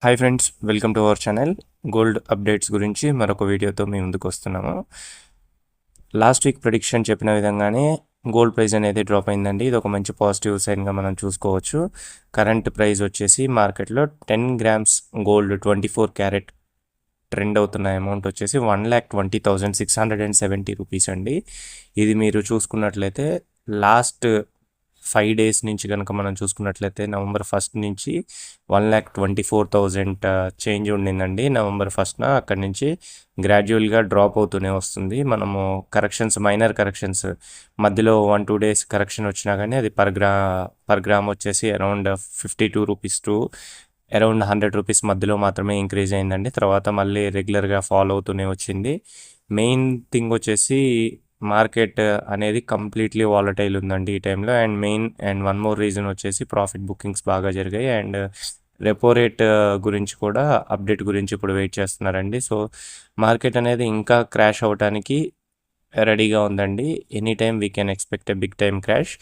Hi friends, welcome to our channel. Gold updates గురించి మరొక వీడియోతో మీ ముందుకు వస్తున్నాము. లాస్ట్ వీక్ ప్రెడిక్షన్ చెప్పిన విధంగానే గోల్డ్ ప్రైస్ అనేది డ్రాప్ అయిందండి. ఇది ఒక మంచి పాజిటివ్ సైన్గా మనం చూసుకోవచ్చు. కరెంట్ ప్రైస్ వచ్చేసి మార్కెట్లో 10 గ్రామ్స్ గోల్డ్ 24 క్యారెట్ ట్రెండ్ అవుతున్న అమౌంట్ వచ్చేసి 1,20,670 రూపీస్ అండి. ఇది మీరు చూసుకున్నట్లయితే లాస్ట్ 5 డేస్ నుంచి కనుక మనం చూసుకున్నట్లయితే నవంబర్ 1 నుంచి 1,24,000 చేంజ్ ఉండిందండి. నవంబర్ 1న అక్కడి నుంచి గ్రాడ్యువల్గా డ్రాప్ అవుతూనే వస్తుంది. మనము మైనర్ కరెక్షన్స్ మధ్యలో 1-2 డేస్ కరెక్షన్ వచ్చినా కానీ అది పర్ గ్రామ్ వచ్చేసి around 52 rupees to around 100 rupees మధ్యలో మాత్రమే ఇంక్రీజ్ అయిందండి. తర్వాత మళ్ళీ రెగ్యులర్గా ఫాలో అవుతూనే వచ్చింది. మెయిన్ థింగ్ వచ్చేసి మార్కెట్ అనేది కంప్లీట్లీ వాలటైల్ ఉందండి ఈ టైంలో. అండ్ వన్ మోర్ రీజన్ వచ్చేసి ప్రాఫిట్ బుకింగ్స్ బాగా జరిగాయి. అండ్ రెపో రేట్ గురించి కూడా అప్డేట్ గురించి ఇప్పుడు వెయిట్ చేస్తున్నారండి. సో మార్కెట్ అనేది ఇంకా క్రాష్ అవ్వడానికి రెడీగా ఉందండి. Any time we can expect a big time crash.